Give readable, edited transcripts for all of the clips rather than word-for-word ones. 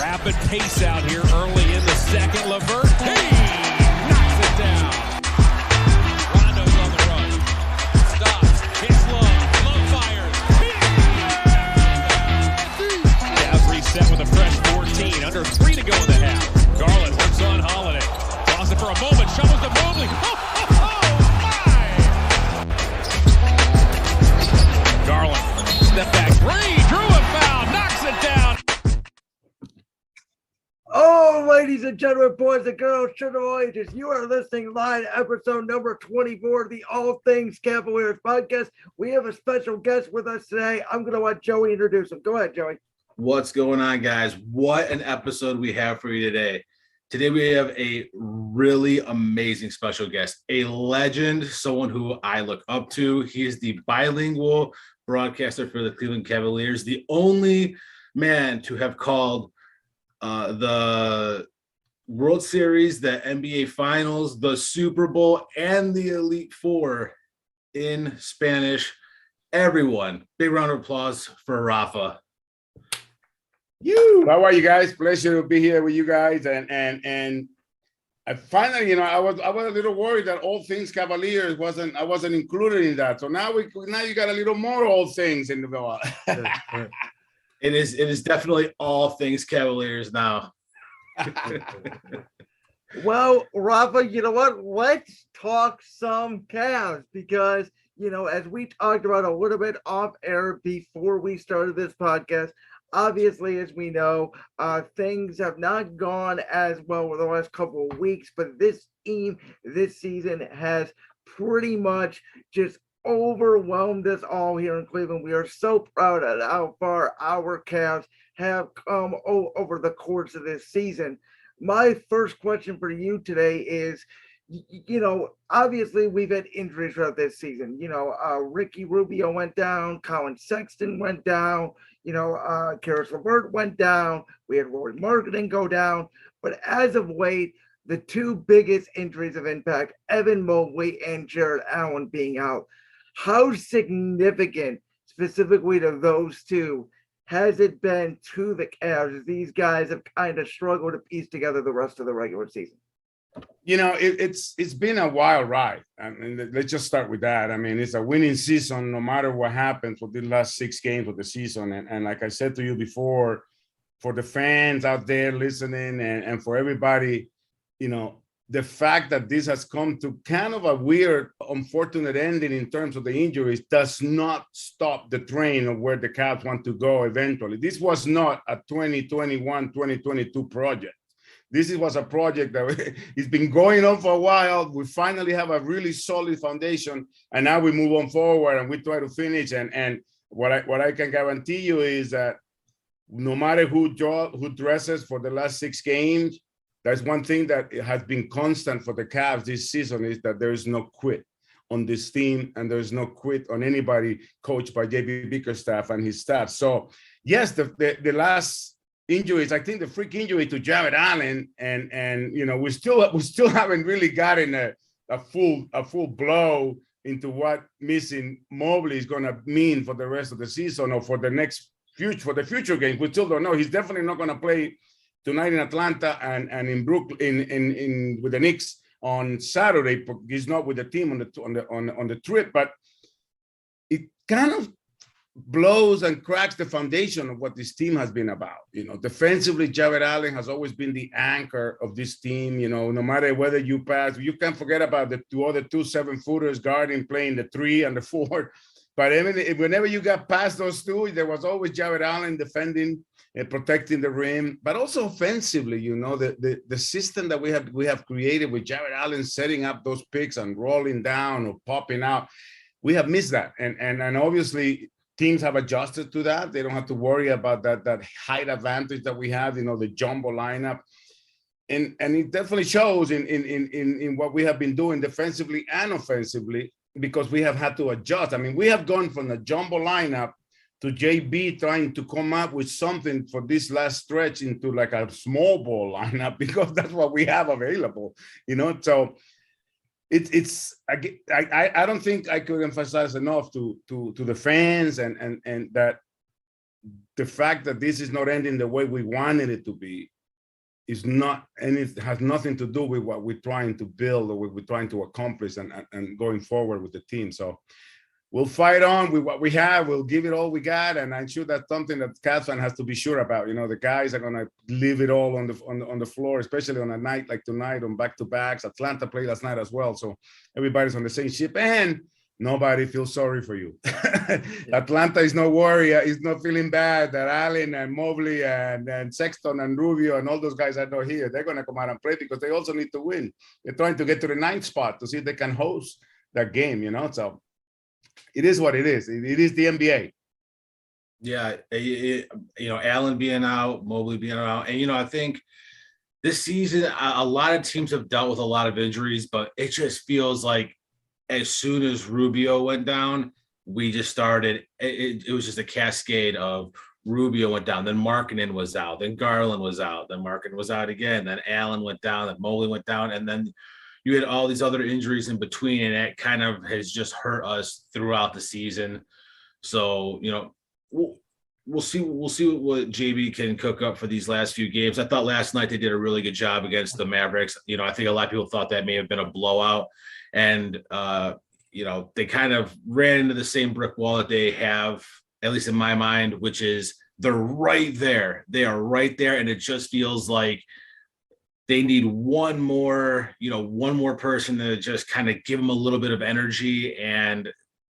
Rapid pace out here early in the second. LeVert, hey, knocks it down. Rondo's on the run. Stops. Hits Love. Love fires. Cavs reset with a fresh 14. Under 3 to go in the half. Garland works on Holiday. Pause it for a moment. Shovels to Mobley. Garland, step back three, drew a foul, knocks it down. Oh, ladies and gentlemen, boys and girls, children of all ages, you are listening live episode number 24 of the All Things Cavaliers podcast. We have a special guest with us today. I'm going to let Joey introduce him. Go ahead, Joey. What's going on, guys? What an episode we have for you today. Today we have a really amazing special guest, a legend, someone who I look up to. He is the bilingual broadcaster for the Cleveland Cavaliers, the only man to have called the World Series, the NBA Finals, the Super Bowl, and the Elite Four in Spanish. Everyone, big round of applause for Rafa. How are you guys? Pleasure to be here with you guys. And I finally, I was a little worried that All Things Cavaliers I wasn't included in that. So now you got a little more All Things in the bill. It is definitely All Things Cavaliers now. Well, Rafa, you know what? Let's talk some Cavs because, as we talked about a little bit off air before we started this podcast, obviously, as we know, things have not gone as well over the last couple of weeks, but this team this season has pretty much just overwhelmed us all here in Cleveland. We are so proud of how far our Cavs have come over the course of this season. My first question for you today is, obviously we've had injuries throughout this season. Ricky Rubio went down, Colin Sexton went down, Karis LeVert went down, we had Rory Marketing go down, but as of late, the two biggest injuries of impact, Evan Mobley and Jared Allen being out. How significant, specifically to those two, has it been to the Cavs as these guys have kind of struggled to piece together the rest of the regular season? It's been a wild ride. I mean, let's just start with that. I mean, it's a winning season no matter what happens for the last 6 games of the season. And like I said to you before, for the fans out there listening and for everybody, the fact that this has come to kind of a weird, unfortunate ending in terms of the injuries does not stop the train of where the Cavs want to go eventually. This was not a 2021, 2022 project. This was a project that it's been going on for a while. We finally have a really solid foundation, and now we move on forward and we try to finish. And what I can guarantee you is that no matter who dresses for the last 6 games, that's one thing that has been constant for the Cavs this season is that there is no quit on this team, and there is no quit on anybody coached by JB Bickerstaff and his staff. So yes, the last injuries, I think the freak injury to Jared Allen, and we still haven't really gotten a full blow into what missing Mobley is going to mean for the rest of the season or for the future games. We still don't know. He's definitely not going to play tonight in Atlanta and in Brooklyn in with the Knicks on Saturday. He's not with the team on the trip, but it kind of blows and cracks the foundation of what this team has been about. Defensively, Jared Allen has always been the anchor of this team. No matter whether you pass, you can't forget about the two 7-footers guarding, playing the 3 and the 4. But whenever you got past those two, there was always Jared Allen defending and protecting the rim. But also offensively, the system that we have created with Jared Allen setting up those picks and rolling down or popping out, we have missed that. And obviously teams have adjusted to that. They don't have to worry about that height advantage that we have, the jumbo lineup. And it definitely shows in what we have been doing defensively and offensively, because we have had to adjust. I mean, we have gone from the jumbo lineup to JB trying to come up with something for this last stretch into like a small ball lineup, because that's what we have available, So I don't think I could emphasize enough to the fans and that the fact that this is not ending the way we wanted it to be is not, and it has nothing to do with what we're trying to build or what we're trying to accomplish and going forward with the team. So we'll fight on with what we have. We'll give it all we got, and I'm sure that's something that Cavs fan has to be sure about. You know, the guys are gonna leave it all on the floor, especially on a night like tonight on back-to-backs. Atlanta played last night as well, so everybody's on the same ship, and nobody feels sorry for you. Atlanta is no worry. Is not feeling bad that Allen and Mobley and Sexton and Rubio and all those guys are not here. They're gonna come out and play because they also need to win. They're trying to get to the 9th spot to see if they can host that game. You know, so. It is what it is. It is the NBA. Yeah, Allen being out, Mobley being out, and I think this season a lot of teams have dealt with a lot of injuries, but it just feels like as soon as Rubio went down, we just started. It was just a cascade of Rubio went down, then Markkanen was out, then Garland was out, then Markkanen was out again, then Allen went down, then Mobley went down, and then you had all these other injuries in between, and that kind of has just hurt us throughout the season. So, we'll see what JB can cook up for these last few games. I thought last night they did a really good job against the Mavericks. I think a lot of people thought that may have been a blowout, and they kind of ran into the same brick wall that they have, at least in my mind, which is they're right there. They are right there, and it just feels like they need one more person to just kind of give them a little bit of energy, and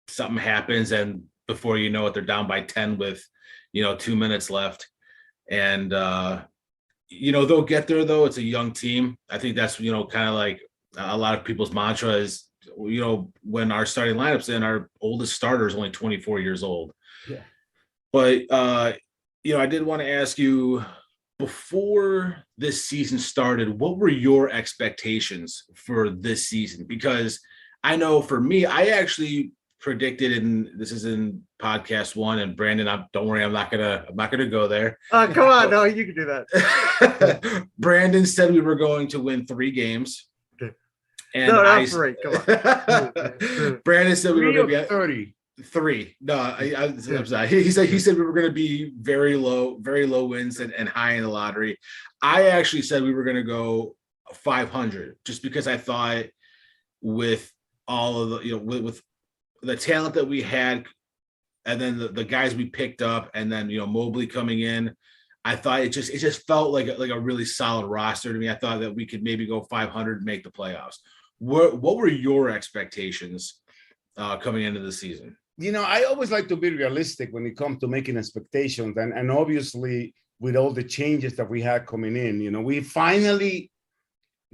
something happens, and before you know it, they're down by 10 with 2 minutes left. And they'll get there, though. It's a young team. I think that's kind of like a lot of people's mantra is, when our starting lineups and our oldest starter is only 24 years old. Yeah. But I did want to ask you, before this season started, what were your expectations for this season? Because I know for me, I actually predicted, and this is in podcast 1, and Brandon, don't worry, I'm not gonna go there. Come on, no, you can do that. Brandon said we were going to win 3 games. Okay. And no, not 3. Come on. Brandon said we were going to be at 30. 3. No, I'm sorry. He said we were going to be very low wins and high in the lottery. I actually said we were going to go 500, just because I thought with all of the with the talent that we had, and then the guys we picked up, and then Mobley coming in, I thought it just felt like a really solid roster to me. I thought that we could maybe go 500 and make the playoffs. What were your expectations coming into the season? I always like to be realistic when it comes to making expectations. And obviously, with all the changes that we had coming in, we finally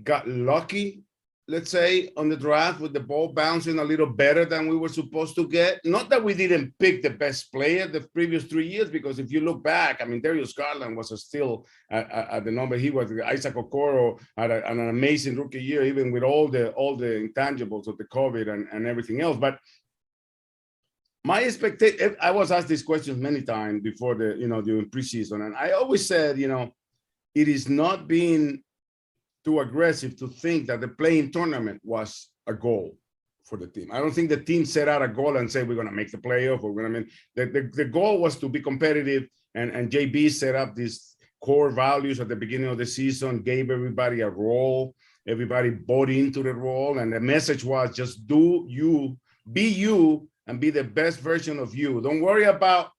got lucky, let's say, on the draft, with the ball bouncing a little better than we were supposed to get. Not that we didn't pick the best player the previous 3 years, because if you look back, Darius Garland was still at the number. He was. Isaac Okoro had an amazing rookie year, even with all the intangibles of the COVID and everything else. But my expectation, I was asked these questions many times before during preseason, and I always said, it is not being too aggressive to think that the playing tournament was a goal for the team. I don't think the team set out a goal and said we're going to make the playoff, or we're going to the goal was to be competitive, and JB set up these core values at the beginning of the season, gave everybody a role, everybody bought into the role, and the message was just be you, and be the best version of you. Don't worry about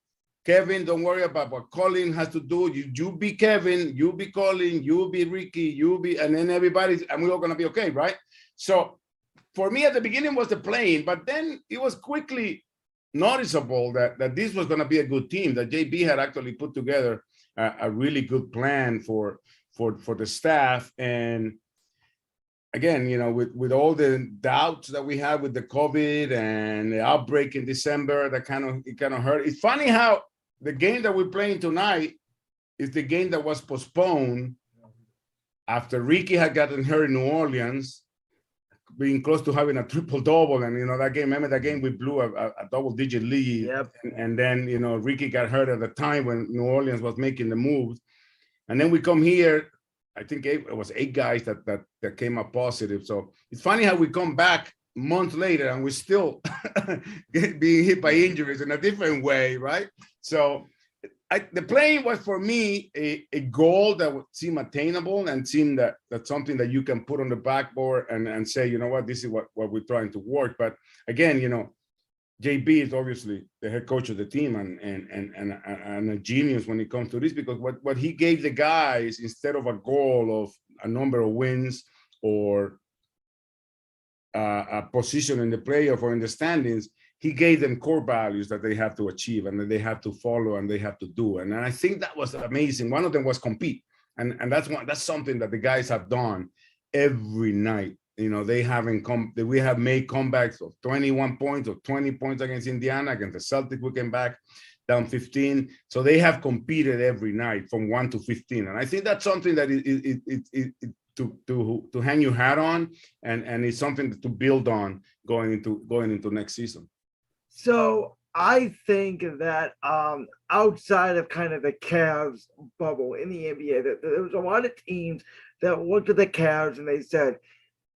Kevin. Don't worry about what Colin has to do. You be Kevin, you be Colin, you be Ricky, and then and we're all going to be okay, right? So for me, at the beginning was the playing, but then it was quickly noticeable that this was going to be a good team, that JB had actually put together a really good plan for the staff. And again, with all the doubts that we had with the COVID and the outbreak in December, it kind of hurt. It's funny how the game that we're playing tonight is the game that was postponed after Ricky had gotten hurt in New Orleans, being close to having a triple-double. And, that game, remember that game we blew a double-digit lead. Yep. And then, Ricky got hurt at the time when New Orleans was making the moves. And then we come here, I think it was 8 guys that came up positive. So it's funny how we come back months later and we're still being hit by injuries in a different way, right? So the playing was for me a goal that would seem attainable and seem that's something that you can put on the backboard and say, you know what, this is what we're trying to work. But again, JB is obviously the head coach of the team and a genius when it comes to this, because what he gave the guys, instead of a goal of a number of wins or a position in the playoff or in the standings, he gave them core values that they have to achieve and that they have to follow and they have to do. And I think that was amazing. One of them was compete. And that's something that the guys have done every night. We have made comebacks of 21 points or 20 points against Indiana. Against the Celtics, we came back down 15. So they have competed every night from 1 to 15. And I think that's something that to hang your hat on, and it's something to build on going into next season. So I think that outside of kind of the Cavs bubble in the NBA, that there was a lot of teams that looked at the Cavs and they said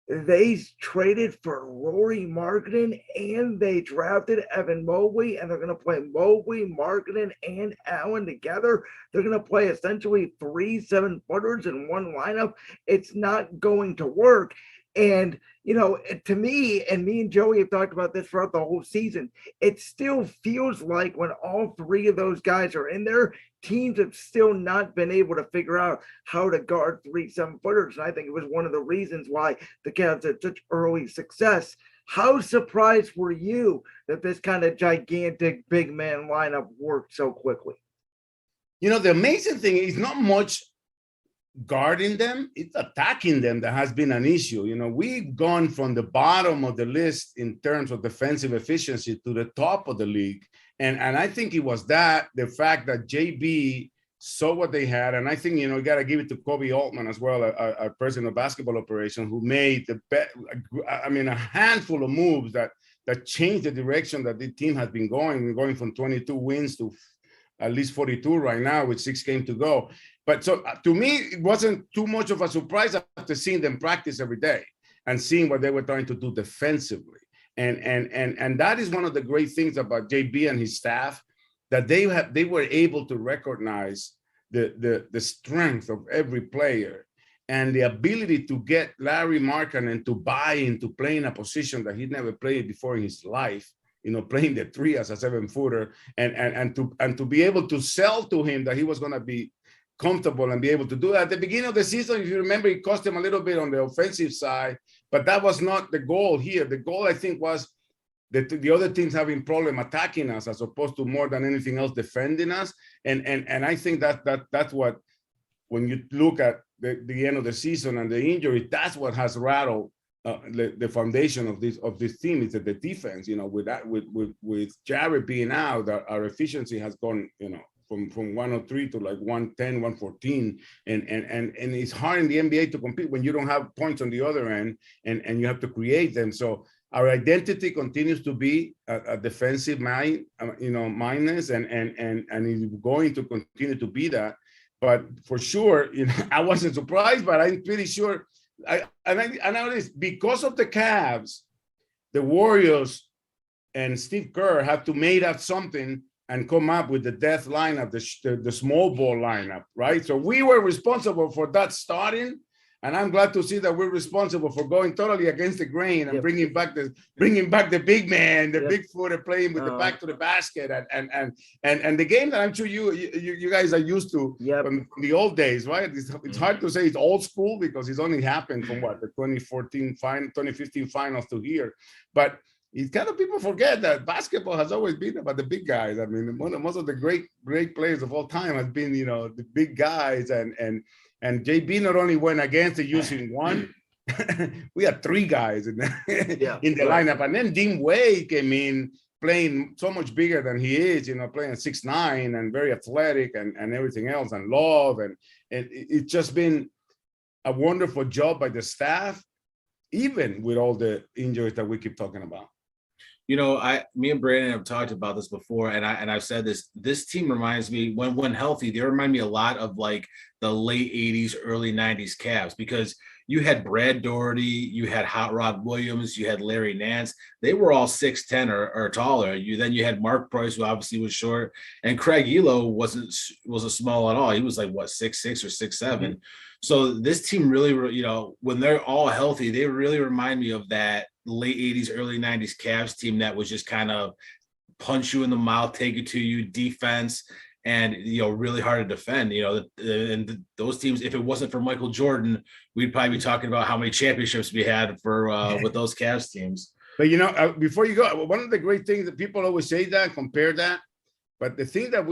they traded for Lauri Markkanen and they drafted Evan Mobley, and they're going to play Mobley, Markkanen, and Allen together. They're going to play essentially 3 7-footers in one lineup. It's not going to work. And, to me, and me and Joey have talked about this throughout the whole season, it still feels like when all 3 of those guys are in there, teams have still not been able to figure out how to guard 3 7-footers. And I think it was one of the reasons why the Cavs had such early success. How surprised were you that this kind of gigantic big man lineup worked so quickly? The amazing thing is not much guarding them, it's attacking them that has been an issue. We've gone from the bottom of the list in terms of defensive efficiency to the top of the league. And I think it was the fact that JB saw what they had. And I think, you got to give it to Kobe Altman as well, our president of basketball operations, who made a handful of moves that changed the direction that the team has been going from 22 wins to at least 42 right now with 6 games to go. But so to me, it wasn't too much of a surprise after seeing them practice every day and seeing what they were trying to do defensively. And that is one of the great things about JB and his staff, that they were able to recognize the strength of every player and the ability to get Lauri Markkanen to buy into playing a position that he'd never played before in his life. Playing the 3 as a 7-footer, and to be able to sell to him that he was going to be comfortable and be able to do that. At the beginning of the season, if you remember, it cost him a little bit on the offensive side, but that was not the goal here. The goal, I think, was that the other teams having problem attacking us as opposed to more than anything else defending us. And I think that's what, when you look at the end of the season and the injury, that's what has rattled the foundation of this team is that the defense. With Jared being out, our efficiency has gone, from 103 to like 110, 114, and it's hard in the NBA to compete when you don't have points on the other end, and you have to create them. So our identity continues to be a defensive mindedness, and it's going to continue to be that. But for sure, I wasn't surprised, but I'm pretty sure. I know this because of the Cavs, the Warriors and Steve Kerr have to make up something and come up with the death lineup, the small ball lineup, right? So we were responsible for that starting, and I'm glad to see that we're responsible for going totally against the grain and bringing back the big man, the big footer playing with the back to the basket, and the game that I'm sure you guys are used to from the old days, right? It's hard to say it's old school because it's only happened from the 2015 finals to here, but. It's kind of people forget that basketball has always been about the big guys. I mean, most of the great players of all time has been, the big guys. And JB not only went against the using one, we had 3 guys in the lineup. And then Dean Wade came in playing so much bigger than he is, playing 6'9" and very athletic and everything else, and Love. And it's just been a wonderful job by the staff, even with all the injuries that we keep talking about. Me and Brandon have talked about this before, and I've said this. This team reminds me, when healthy, they remind me a lot of like the late '80s, early '90s Cavs, because you had Brad Daugherty, you had Hot Rod Williams, you had Larry Nance. They were all 6'10" or taller. You had Mark Price, who obviously was short, and Craig Elo wasn't small at all. He was like 6'6" or 6'7". Mm-hmm. So this team really, when they're all healthy, they really remind me of that late '80s, early '90s Cavs team that was just kind of punch you in the mouth, take it to you, defense, and really hard to defend. And those teams, if it wasn't for Michael Jordan, we'd probably be talking about how many championships we had for with those Cavs teams. But before you go, one of the great things that people always say that, compare that, but the thing that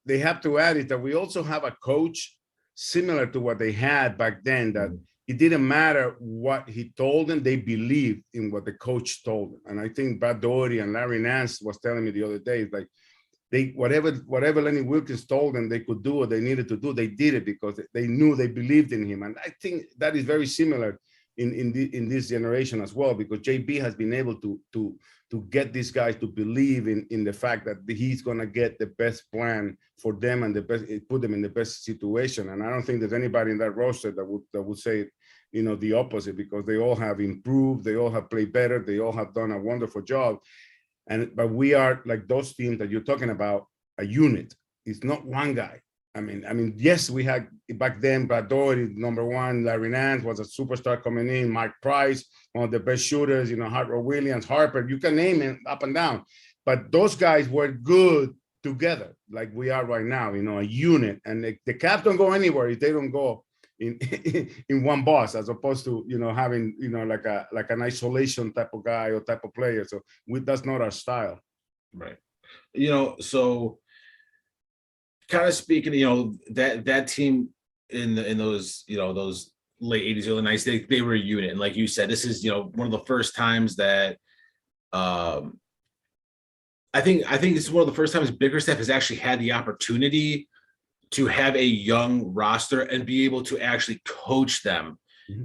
they have to add is that we also have a coach similar to what they had back then, that it didn't matter what he told them, they believed in what the coach told them. And I think Brad Daugherty and Larry Nance was telling me the other day, like whatever Lenny Wilkens told them they could do or they needed to do, they did it because they knew, they believed in him. And I think that is very similar in this generation as well, because JB has been able to get these guys to believe in the fact that he's going to get the best plan for them and put them in the best situation. And I don't think there's anybody in that roster that would say, the opposite, because they all have improved, they all have played better, they all have done a wonderful job. But we are like those teams that you're talking about, a unit. It's not one guy. I mean, yes, we had back then Brad Daugherty, number one, Larry Nance was a superstar coming in, Mike Price, one of the best shooters, Hot Rod Williams, Harper, you can name it up and down. But those guys were good together, like we are right now, a unit. And the Cavs don't go anywhere if they don't go in one boss, as opposed to having like an isolation type of guy or type of player. So that's not our style, right? So kind of speaking, that team in those those late '80s, early '90s, they were a unit, and like you said, this is one of the first times that I think this is one of the first times Bickerstaff has actually had the opportunity to have a young roster and be able to actually coach them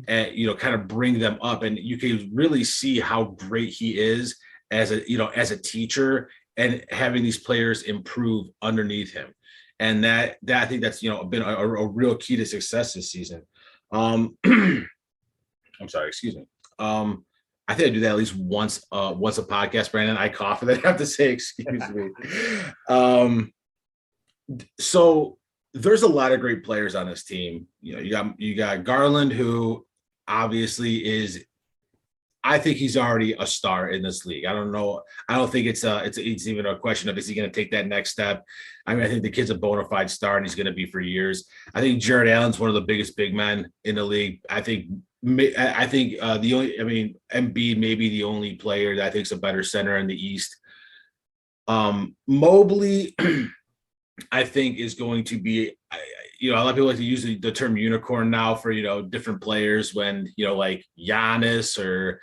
and kind of bring them up, and you can really see how great he is as a teacher and having these players improve underneath him. And that I think that's been a real key to success this season. I'm sorry, excuse me. I think I do that at least once a podcast, Brandon. I cough and then I have to say excuse me. So there's a lot of great players on this team. You got Garland, who obviously is, I think he's already a star in this league. I don't know. I don't think it's even a question of, is he going to take that next step? I mean, I think the kid's a bona fide star and he's going to be for years. I think Jared Allen's one of the biggest big men in the league. I think Embiid may be the only player that I think is a better center in the East. Mobley, I think, is going to be, a lot of people like to use the term unicorn now for, different players when, like Giannis or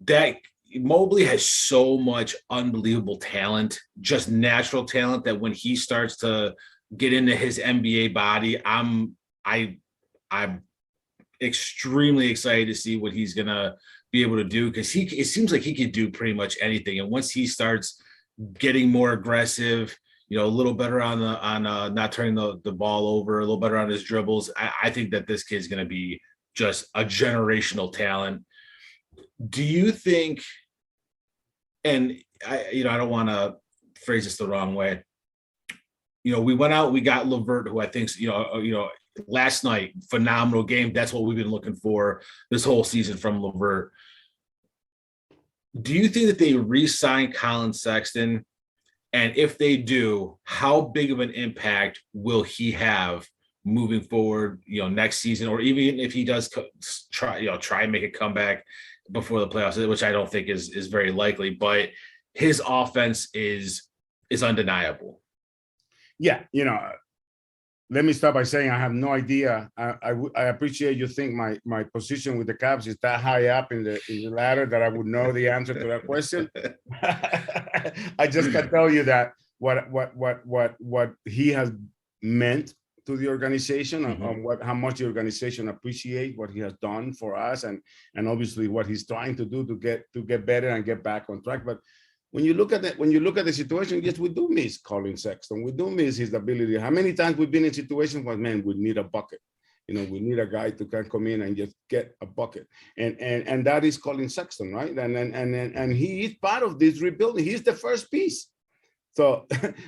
that. Mobley has so much unbelievable talent, just natural talent, that when he starts to get into his NBA body, I'm extremely excited to see what he's going to be able to do, because it seems like he could do pretty much anything. And once he starts getting more aggressive, a little better on not turning the ball over, a little better on his dribbles, I think that this kid's going to be just a generational talent. Do you think, and I don't want to phrase this the wrong way, we went out, we got LeVert, who I think, last night, phenomenal game. That's what we've been looking for this whole season from LeVert. Do you think that they re-sign Colin Sexton? And if they do, how big of an impact will he have moving forward, next season, or even if he does try and make a comeback before the playoffs, which I don't think is very likely, but his offense is undeniable. Yeah. Let me start by saying I have no idea. I appreciate you think my position with the Cavs is that high up in the ladder that I would know the answer to that question. I just can tell you that what he has meant to the organization, on how much the organization appreciate what he has done for us, and obviously what he's trying to do to get better and get back on track. But when you look at the situation, yes, we do miss Colin Sexton. We do miss his ability. How many times we've been in situations where, man, we need a bucket. We need a guy to come in and just get a bucket, and that is Colin Sexton, right? And he is part of this rebuilding. He's the first piece. So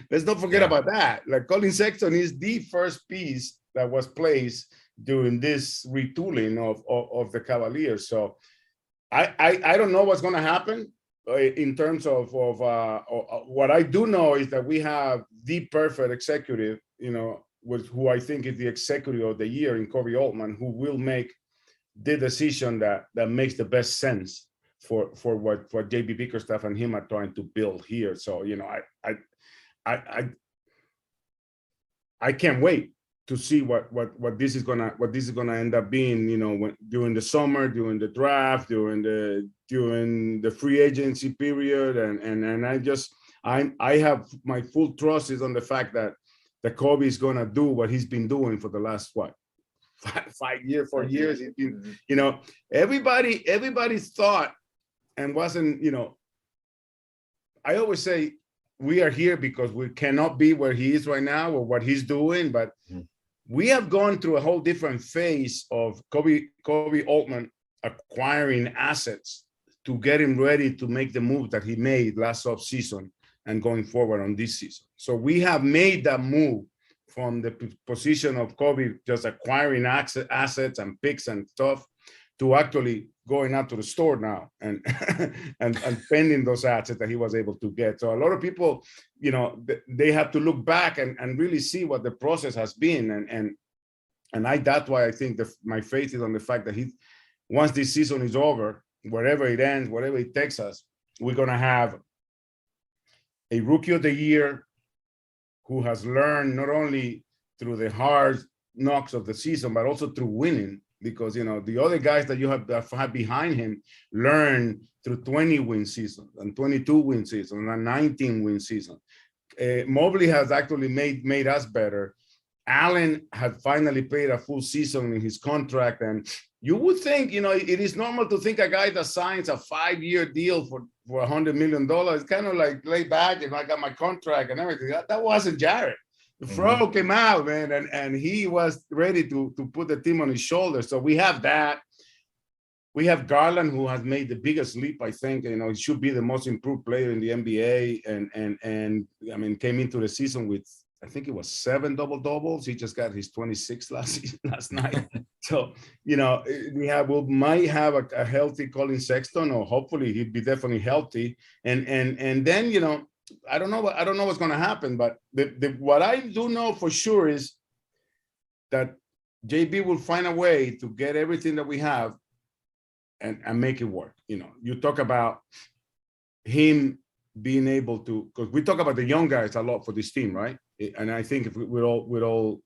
let's not forget about that. Like, Colin Sexton is the first piece that was placed during this retooling of the Cavaliers. So I don't know what's going to happen in terms of what I do know is that we have the perfect executive, who I think is the executive of the year in Kobe Altman, who will make the decision that makes the best sense for what JB Bickerstaff and him are trying to build here. So I can't wait to see what this is gonna end up being. During the summer, during the draft, during the free agency period, and I have my full trust is on the fact that Kobe is gonna do what he's been doing for the last 4 years. He's been, everybody thought and wasn't, I always say we are here because we cannot be where he is right now or what he's doing, but we have gone through a whole different phase of Kobe Altman acquiring assets to get him ready to make the move that he made last offseason and going forward on this season. So we have made that move from the position of Kobe just acquiring assets and picks and stuff to actually going out to the store now and spending those assets that he was able to get. So a lot of people, they have to look back and really see what the process has been. And that's why I think my faith is on the fact that once this season is over, wherever it ends, whatever it takes us, we're going to have a rookie of the year who has learned not only through the hard knocks of the season, but also through winning, because, the other guys that you have behind him learn through 20-win seasons and 22-win seasons and 19-win season. Mobley has actually made us better. Allen had finally played a full season in his contract, and you would think, it is normal to think a guy that signs a 5-year deal for $100 million, kind of like lay back and I got my contract and everything. That wasn't Jared. The Fro came out, man, and he was ready to put the team on his shoulders. So we have that. We have Garland, who has made the biggest leap, I think. He should be the most improved player in the NBA, and I mean, came into the season with, I think it was 7 double-doubles. He just got his 26th last night. So, we might have a healthy Colin Sexton, or hopefully he'd be definitely healthy. And then, I don't know what's going to happen, but what I do know for sure is that JB will find a way to get everything that we have and make it work. You talk about him being able to, because we talk about the young guys a lot for this team, right? And I think if we're all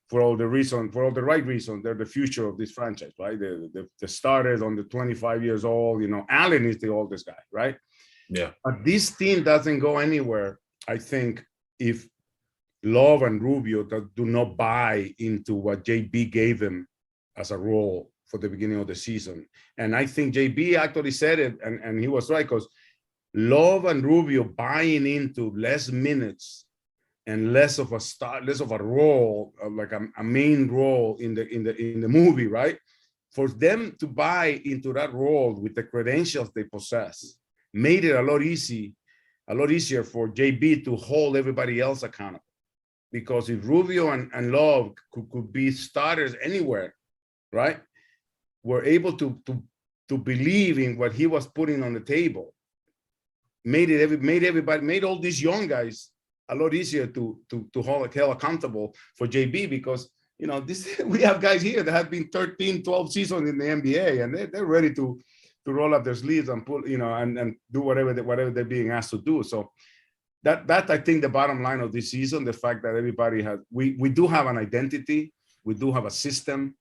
for all the right reasons, they're the future of this franchise, right? The starters on the 25 years old, Allen is the oldest guy, right? Yeah. But this team doesn't go anywhere, I think, if Love and Rubio do not buy into what JB gave them as a role for the beginning of the season. And I think JB actually said it, and he was right, because Love and Rubio buying into less minutes and less of a role, like a main role in the movie, right? For them to buy into that role with the credentials they possess made it a lot easier for JB to hold everybody else accountable. Because if Rubio and Love could be starters anywhere, right? Were able to believe in what he was putting on the table, made all these young guys a lot easier to hold accountable for JB, because we have guys here that have been 13, 12 seasons in the NBA, and they're ready to roll up their sleeves and pull, and do whatever they're being asked to do. So that I think the bottom line of this season, the fact that everybody we do have an identity, we do have a system,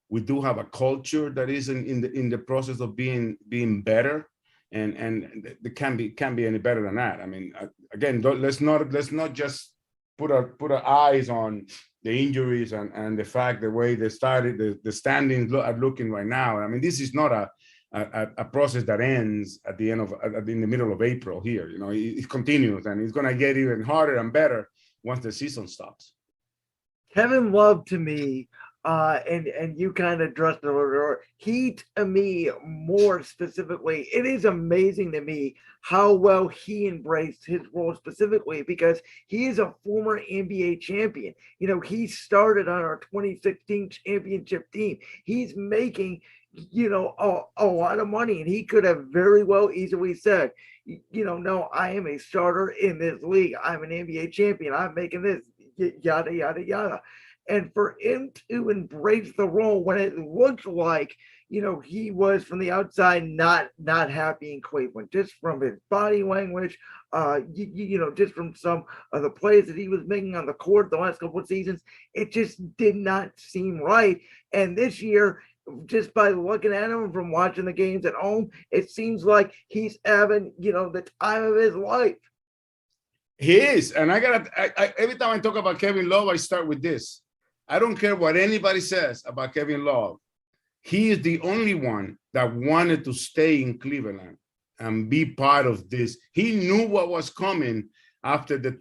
we do have a culture that is in the process of being better. And it can't be any better than that. I mean, again, let's not just put our eyes on the injuries and the fact the way they started, the standings are looking right now. I mean, this is not a a process that ends at the middle of April here. You know, it continues, and it's going to get even harder and better once the season stops. Kevin Love to me, and you kind of addressed it earlier. He to me more specifically, it is amazing to me how well he embraced his role specifically because he is a former NBA champion. You know, he started on our 2016 championship team. He's making, you know, a lot of money, and he could have very well easily said, you know, no, I am a starter in this league. I'm an NBA champion. I'm making this, yada, yada, yada. And for him to embrace the role when it looked like, you know, he was from the outside not happy in Cleveland, just from his body language, you know, just from some of the plays that he was making on the court the last couple of seasons, it just did not seem right. And this year, just by looking at him from watching the games at home, it seems like he's having, you know, the time of his life. He is. And every time I talk about Kevin Love, I start with this. I don't care what anybody says about Kevin Love. He is the only one that wanted to stay in Cleveland and be part of this. He knew what was coming after the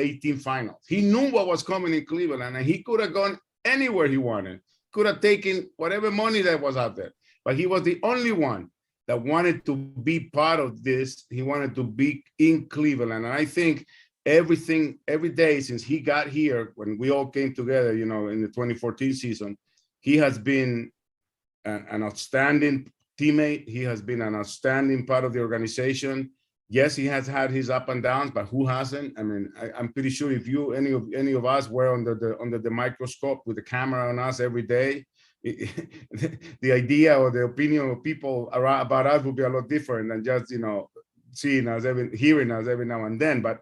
18 finals. He knew what was coming in Cleveland, and he could have gone anywhere he wanted, could have taken whatever money that was out there. But he was the only one that wanted to be part of this. He wanted to be in Cleveland. And I think every day since he got here, when we all came together, you know, in the 2014 season, he has been an outstanding teammate. He has been an outstanding part of the organization. Yes, he has had his up and downs, but who hasn't? I mean, I'm pretty sure if any of us were under the microscope with the camera on us every day, the idea or the opinion of people about us would be a lot different than just, you know, hearing us every now and then. But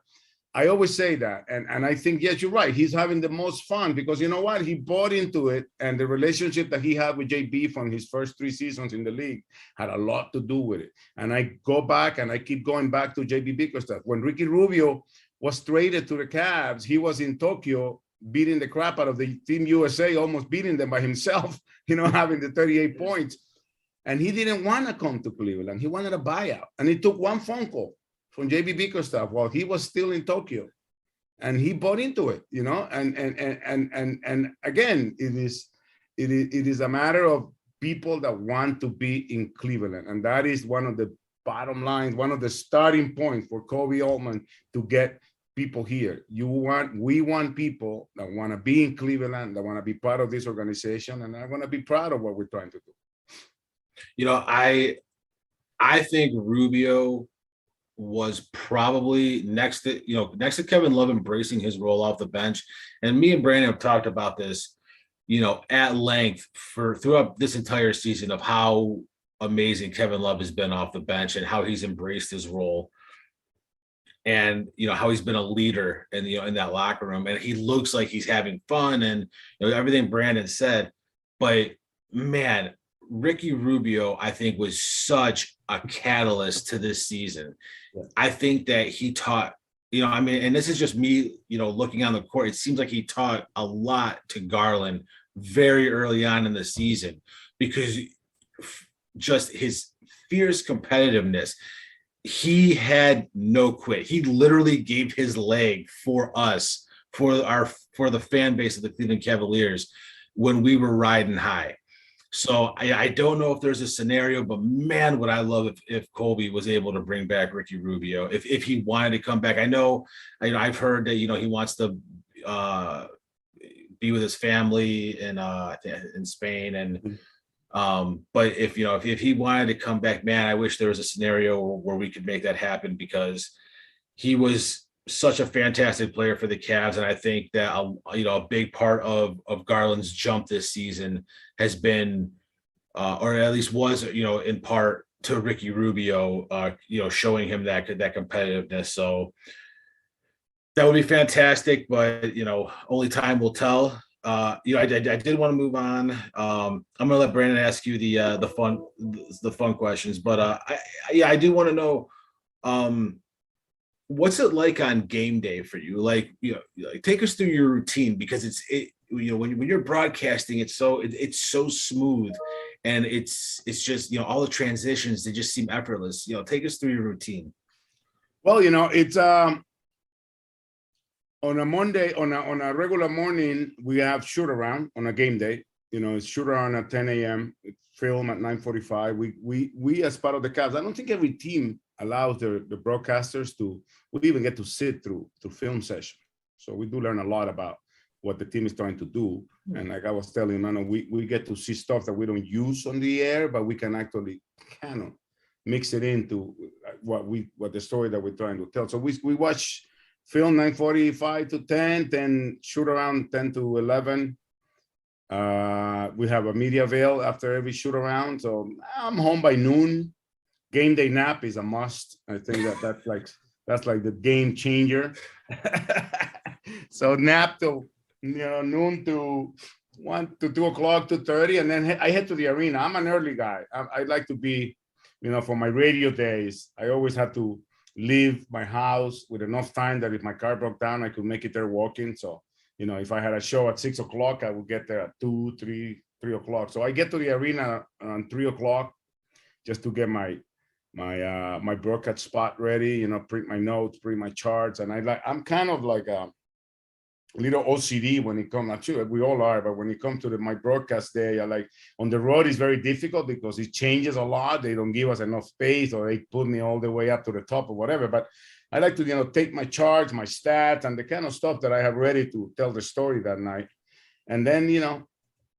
I always say that, and I think, yes, you're right. He's having the most fun because, you know what? He bought into it, and the relationship that he had with JB from his first 3 seasons in the league had a lot to do with it. And I go back and I keep going back to JB Bickerstaff. When Ricky Rubio was traded to the Cavs, he was in Tokyo beating the crap out of the Team USA, almost beating them by himself, you know, having the 38 points. And he didn't want to come to Cleveland. He wanted a buyout. And it took one phone call from JB Bickerstaff while he was still in Tokyo, and he bought into it, you know. And again, it is a matter of people that want to be in Cleveland, and that is one of the bottom lines, one of the starting points for Kobe Altman to get people here. We want people that want to be in Cleveland, that want to be part of this organization, and are going to be proud of what we're trying to do. You know, I think Rubio was probably next to Kevin Love embracing his role off the bench. And me and Brandon have talked about this, you know, at length throughout this entire season of how amazing Kevin Love has been off the bench and how he's embraced his role. And, you know, how he's been a leader in that locker room, and he looks like he's having fun and, you know, everything Brandon said. But man, Ricky Rubio, I think, was such a catalyst to this season. Yeah. I think that he taught, you know, I mean, and this is just me, you know, looking on the court, it seems like he taught a lot to Garland very early on in the season, because just his fierce competitiveness, he had no quit. He literally gave his leg for us, for the fan base of the Cleveland Cavaliers when we were riding high. So I don't know if there's a scenario, but man, would I love if Colby was able to bring back Ricky Rubio, if he wanted to come back. I know, I've heard that, you know, he wants to be with his family in Spain, and but if he wanted to come back, man, I wish there was a scenario where we could make that happen, because he was such a fantastic player for the Cavs. And I think that, you know, a big part of Garland's jump this season has been, or at least was, you know, in part to Ricky Rubio, you know, showing him that competitiveness. So that would be fantastic, but, you know, only time will tell. You know, I did want to move on. I'm going to let Brandon ask you the fun questions, but I do want to know, what's it like on game day for you? Like, you know, take us through your routine, because when you're broadcasting, it's so smooth, and it's just, all the transitions, they just seem effortless. Take us through your routine. Well, it's on a Monday, on a regular morning, we have shoot around on a game day. It's shoot around at 10 a.m. It's film at 9:45. We as part of the Cavs, I don't think every team allows the broadcasters to. We even get to sit through film session. So we do learn a lot about what the team is trying to do. And like I was telling Mano, we get to see stuff that we don't use on the air, but we can actually kind of mix it into what the story that we're trying to tell. So we watch film 9:45 to 10, then shoot around 10 to 11. We have a media veil after every shoot around. So I'm home by noon. Game day nap is a must. I think that's like the game changer. So nap till noon to 1 to 2 o'clock, 2:30, and then I head to the arena. I'm an early guy. I like to be, for my radio days, I always have to leave my house with enough time that if my car broke down, I could make it there walking. So, if I had a show at 6 o'clock, I would get there at 2, 3 o'clock. So I get to the arena around 3 o'clock just to get my broadcast spot ready, print my notes, print my charts. And I'm kind of like a little OCD when it comes, actually we all are, but when it comes to my broadcast day, on the road is very difficult because it changes a lot. They don't give us enough space, or they put me all the way up to the top or whatever. But I like to, take my charts, my stats, and the kind of stuff that I have ready to tell the story that night. And then,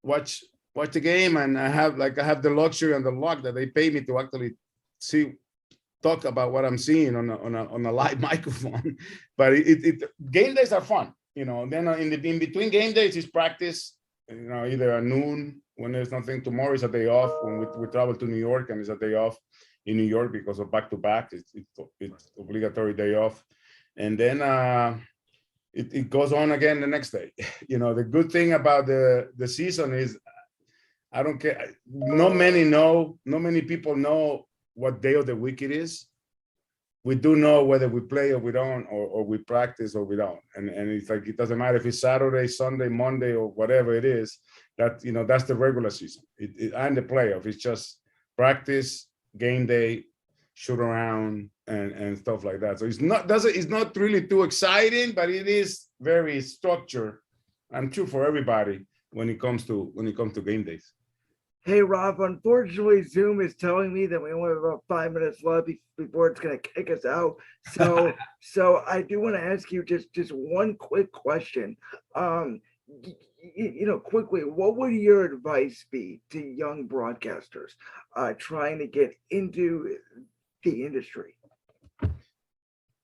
watch the game. And I have the luxury and the luck that they pay me to actually talk about what I'm seeing on a live microphone. But game days are fun, Then in between game days is practice, either at noon when there's nothing. Tomorrow is a day off when we travel to New York, and it's a day off in New York because of back-to-back. It's obligatory day off, and then it goes on again the next day. The good thing about the season is I don't care. Not many people know what day of the week it is. We do know whether we play or we don't, or we practice or we don't. And it's like, it doesn't matter if it's Saturday, Sunday, Monday, or whatever it is, that, that's the regular season. And the playoff. It's just practice, game day, shoot around, and stuff like that. So it's not really too exciting, but it is very structured and true for everybody when it comes to game days. Hey, Rob, unfortunately, Zoom is telling me that we only have about 5 minutes left before it's going to kick us out. So I do want to ask you just one quick question. Quickly, what would your advice be to young broadcasters trying to get into the industry?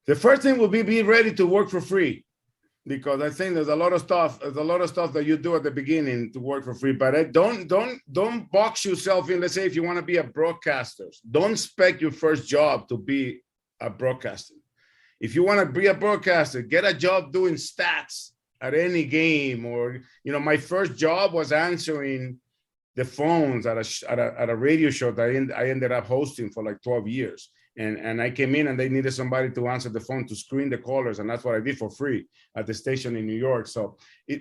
The first thing will be ready to work for free. Because I think there's a lot of stuff that you do at the beginning to work for free, but don't box yourself in. Let's say if you want to be a broadcaster, don't expect your first job to be a broadcaster. If you want to be a broadcaster, get a job doing stats at any game. Or, my first job was answering the phones at a radio show that I ended up hosting for like 12 years. And I came in and they needed somebody to answer the phone, to screen the callers. And that's what I did for free at the station in New York. So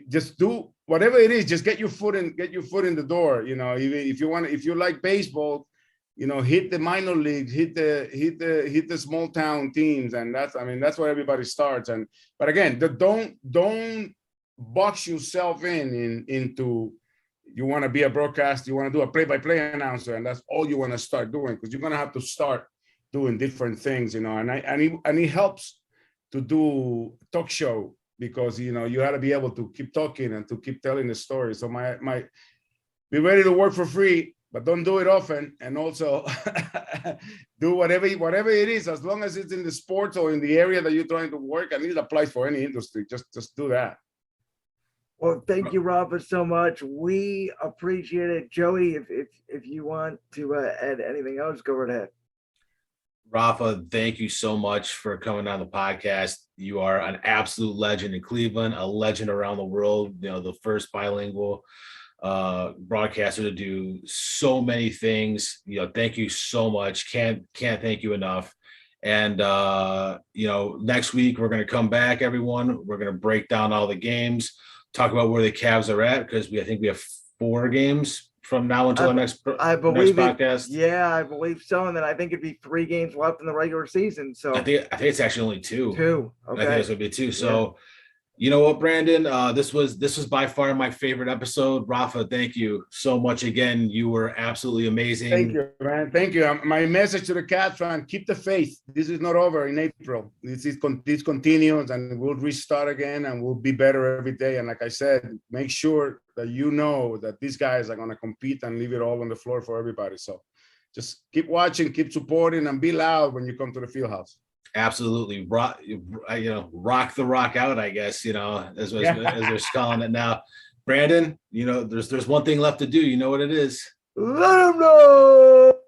just do whatever it is, just get your foot in the door. If you like baseball, hit the minor leagues, hit the small town teams. And that's where everybody starts. But again, don't box yourself into, you want to be a broadcast, you want to do a play-by-play announcer, and that's all you want to start doing, because you're going to have to start doing different things, and it helps to do talk show, because you got to be able to keep talking and to keep telling the story. So my be ready to work for free, but don't do it often, and also do whatever it is, as long as it's in the sports or in the area that you're trying to work. And it applies for any industry. Just do that. Well, thank you, Rafa, so much. We appreciate it. Joey, if you want to add anything else, go right ahead. Rafa, thank you so much for coming on the podcast. You are an absolute legend in Cleveland, a legend around the world, the first bilingual broadcaster to do so many things. Thank you so much. Can't thank you enough. And next week we're going to come back, everyone. We're going to break down all the games, talk about where the Cavs are at, because I think we have 4 games from now until our next podcast. I believe so. And then I think it'd be 3 games left in the regular season. So I think it's actually only 2. 2. Okay. I think it's gonna be 2. So you know what, Brandon? This was by far my favorite episode. Rafa, thank you so much again. You were absolutely amazing. Thank you, man. Thank you. My message to the Cavs fan: keep the faith. This is not over in April. This continues, and we'll restart again, and we'll be better every day. And like I said, make sure that you know that these guys are going to compete and leave it all on the floor for everybody. So just keep watching, keep supporting, and be loud when you come to the field house. Absolutely. Rock the rock out, I guess, as they're calling it now. Brandon, there's one thing left to do. You know what it is? Let them know.